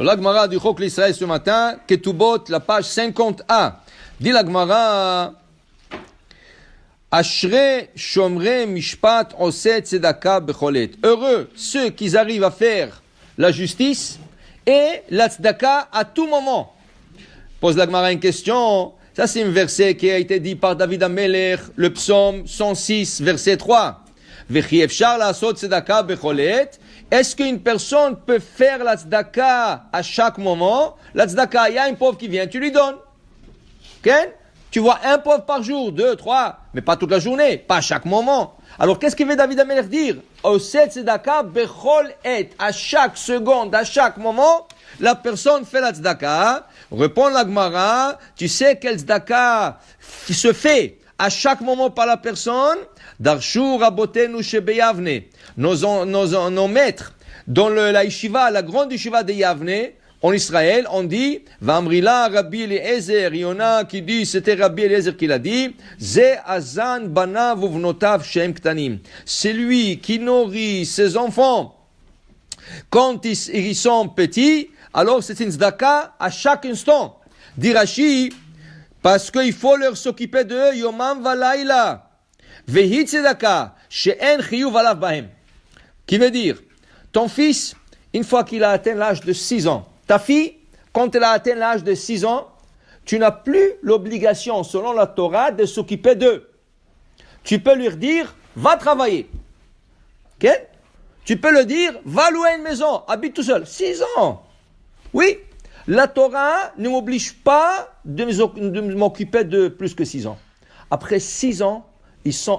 La Gemara du Chok l'Israël ce matin, Ketubot, la page 50a. Dit la Gemara, Ashre shomre mishpat oset tzedaka becholet. Heureux ceux qui arrivent à faire la justice et la tzedaka à tout moment. Pose la Gemara une question. Ça, c'est un verset qui a été dit par David Amelech, le psaume 106, verset 3. Vechi efshar la'asot tzedaka becholet. Est-ce qu'une personne peut faire la tzedaka à chaque moment? La tzedaka, il y a un pauvre qui vient, tu lui donnes. Okay? Tu vois un pauvre par jour, 2, 3, mais pas toute la journée, pas à chaque moment. Alors, qu'est-ce qu'il veut David Amelech dire? Oset tzedaka bechol et. À chaque seconde, à chaque moment, la personne fait la tzedaka. Répond la Gemara, tu sais quelle tzedaka se fait à chaque moment par la personne? Darshu rabotenu shebeyavne. Nos maîtres, dans la yeshiva, la grande yeshiva de Yavne, en Israël, on dit, Vamrila Rabbi Eliezer, il y en a qui dit, c'était Rabbi Eliezer qui l'a dit, Ze azan banav uvnotav shem ktanim. C'est lui qui nourrit ses enfants quand ils sont petits, alors c'est une tzedaka à chaque instant. Dit Rashi, parce qu'il faut leur s'occuper d'eux, yomam valayla. Vehi tzedaka, she'en chiyuv alav bahem. Qui veut dire, ton fils, une fois qu'il a atteint l'âge de 6 ans, ta fille, quand elle a atteint l'âge de 6 ans, tu n'as plus l'obligation, selon la Torah, de s'occuper d'eux. Tu peux lui dire, va travailler. Okay? Tu peux lui dire, va louer une maison, habite tout seul. 6 ans. Oui, la Torah ne m'oblige pas de m'occuper de plus que 6 ans. Après 6 ans,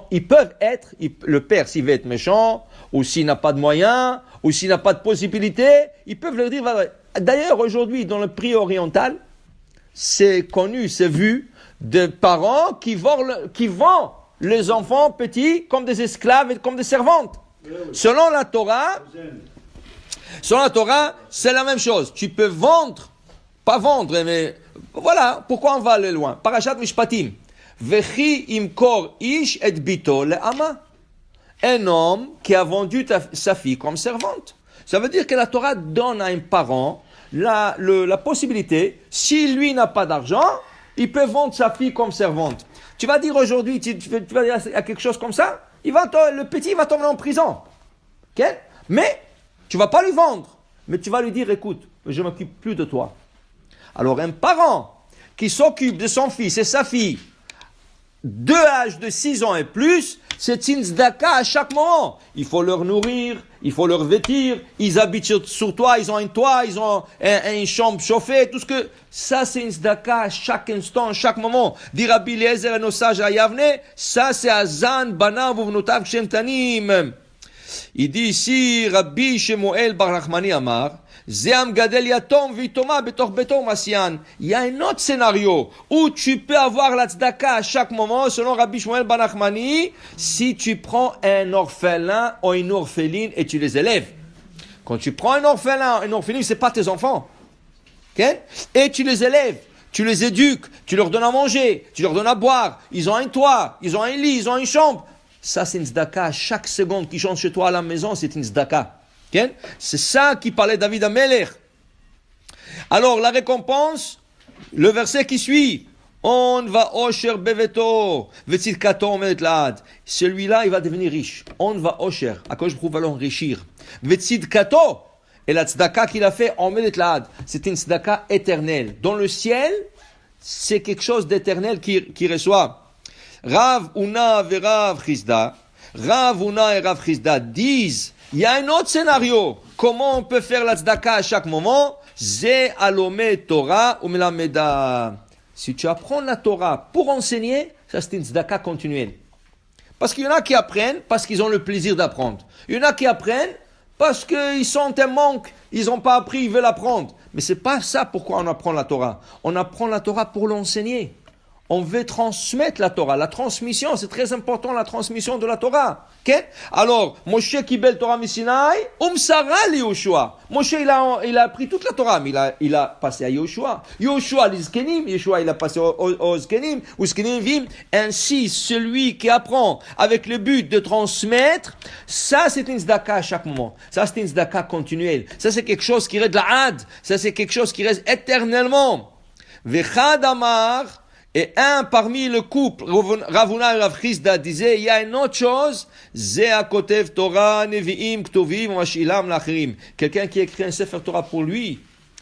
ils peuvent être, le père s'il veut être méchant, ou s'il n'a pas de moyens, ou s'il n'a pas de possibilité, ils peuvent leur dire, d'ailleurs aujourd'hui dans le prix oriental, c'est connu, c'est vu, de parents qui vendent les enfants petits comme des esclaves et comme des servantes. Selon la Torah, c'est la même chose. Tu peux pas vendre, mais voilà, pourquoi on va aller loin? Parashat Mishpatim. Vechi imkor ish et bito le'ama. Un homme qui a vendu sa fille comme servante. Ça veut dire que la Torah donne à un parent la possibilité, si lui n'a pas d'argent, il peut vendre sa fille comme servante. Tu vas dire aujourd'hui, tu vas dire à quelque chose comme ça, le petit va tomber en prison. Okay? Mais tu vas pas lui vendre, mais tu vas lui dire, écoute, je m'occupe plus de toi. Alors un parent qui s'occupe de son fils et sa fille, de l'âge de 6 ans et plus, c'est une tzedaka à chaque moment. Il faut leur nourrir, il faut leur vêtir, ils habitent sur toi, ils ont un toit, ils ont une chambre chauffée, tout ce que... Ça, c'est une tzedaka à chaque instant, à chaque moment. Dit Rabbi Eliezer et nos sages à Yavne, ça c'est Azan, Banav, Uvnotav, Shem Tanim. Il dit ici, Rabbi Shemuel Bar Nachmani Amar, Zeam Gadel Yatom Vitoma Betor Betor Masian. Il y a un autre scénario où tu peux avoir la tzedaka à chaque moment, selon Rabbi Shemuel Bar Nachmani, si tu prends un orphelin ou une orpheline et tu les élèves. Quand tu prends un orphelin, une orpheline, c'est pas tes enfants. Okay? Et tu les élèves, tu les éduques, tu leur donnes à manger, tu leur donnes à boire, ils ont un toit, ils ont un lit, ils ont une chambre. Ça, c'est une tzedaka. À chaque seconde qu'ils chantent chez toi à la maison, c'est une tzedaka. Okay? C'est ça qui parlait David Amelech. Alors, la récompense, le verset qui suit. On va osher beveto, vetzidkato omedet laad. Celui-là, il va devenir riche. On va osher. À quoi je prouve va l'enrichir. Vetzidkato. Et la tzedaka qu'il a fait, omedet laad. C'est une tzedaka éternelle. Dans le ciel, c'est quelque chose d'éternel qui reçoit. Rav Una et Rav Chizda disent, il y a un autre scénario. Comment on peut faire la tzedaka à chaque moment? Ze alome Torah ou melameda. Si tu apprends la Torah pour enseigner, ça c'est une tzedaka continuelle. Parce qu'il y en a qui apprennent parce qu'ils ont le plaisir d'apprendre. Il y en a qui apprennent parce qu'ils sont un manque, ils n'ont pas appris, ils veulent apprendre. Mais c'est pas ça pourquoi on apprend la Torah. On apprend la Torah pour l'enseigner. On veut transmettre la Torah. La transmission, c'est très important, la transmission de la Torah. Okay? Alors, Moshe Kibel Torah Misinaï, Umsara li Yoshua. Moshe, il a appris toute la Torah, mais il a passé à Yoshua. Yoshua les Zkenim, Yoshua, il a passé aux Zkenim, ou Zkenim Vim. Ainsi, celui qui apprend avec le but de transmettre, ça, c'est une zdaka à chaque moment. Ça, c'est une zdaka continuelle. Ça, c'est quelque chose qui reste de la had. Ça, c'est quelque chose qui reste éternellement. Vechad Amar, et un parmi le couple, Ravuna et Rav Chisda disaient, il y a une autre chose, Zea Kotev Torah, Nevi'im, Ktuvim, Mashilam, Lachirim. Quelqu'un qui écrit un Sefer Torah pour lui,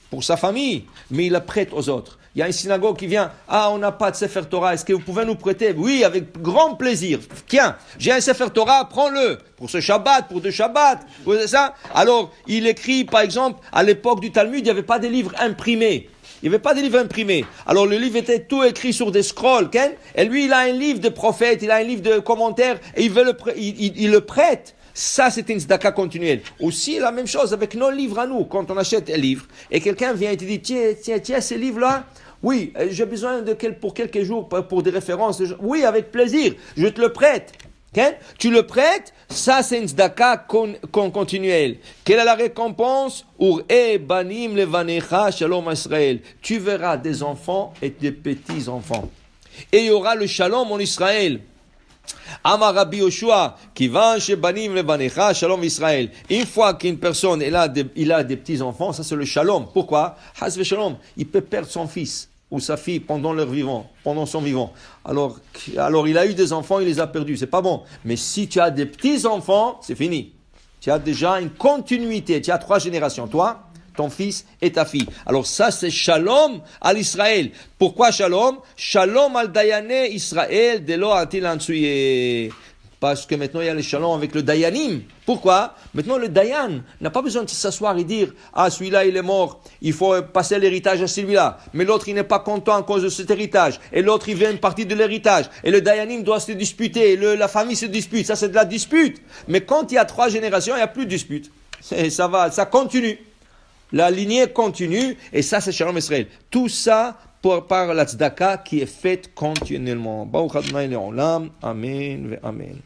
pour sa famille, mais il la prête aux autres. Il y a une synagogue qui vient, on n'a pas de Sefer Torah, est-ce que vous pouvez nous prêter? Oui, avec grand plaisir. Tiens, j'ai un Sefer Torah, prends-le. Pour ce Shabbat, pour deux Shabbats, vous voyez ça? Alors, il écrit, par exemple, à l'époque du Talmud, il n'y avait pas de livres imprimés. Il n'y avait pas de livre imprimé. Alors le livre était tout écrit sur des scrolls, et lui il a un livre de prophète, il a un livre de commentaires, et il le prête. Ça c'est une tzedaka continuelle. Aussi la même chose avec nos livres à nous. Quand on achète un livre, et quelqu'un vient et te dit, tiens, ces livres-là, oui, j'ai besoin pour quelques jours, pour des références. Oui, avec plaisir, je te le prête. Tu le prêtes, ça c'est une tzedaka continuelle. Quelle est la récompense? Banim levanecha shalom Israël. Tu verras des enfants et des petits-enfants. Et il y aura le shalom en Israël. Amar Rabbi Yoshua, kivan shebanim levanecha shalom Israël. Une fois qu'une personne il a des petits-enfants, ça c'est le shalom. Pourquoi? Has ve shalom, il peut perdre son fils ou sa fille pendant son vivant. Alors il a eu des enfants, il les a perdus, c'est pas bon. Mais si tu as des petits-enfants, c'est fini. Tu as déjà une continuité, tu as 3 générations, toi, ton fils et ta fille. Alors ça, c'est shalom à l'Israël. Pourquoi shalom? Shalom al dayane Israël de lo atil ansuye. Parce que maintenant, il y a le shalom avec le dayanim. Pourquoi? Maintenant, le dayan n'a pas besoin de s'asseoir et dire « Ah, celui-là, il est mort, il faut passer l'héritage à celui-là. » Mais l'autre, il n'est pas content à cause de cet héritage. Et l'autre, il veut une partie de l'héritage. Et le dayanim doit se disputer. La famille se dispute. Ça, c'est de la dispute. Mais quand il y a 3 générations, il n'y a plus de dispute. Ça continue. La lignée continue. Et ça, c'est shalom Israël. Tout ça par la tzedaka qui est faite continuellement. Baruch Adonai le'olam. Amen ve amen.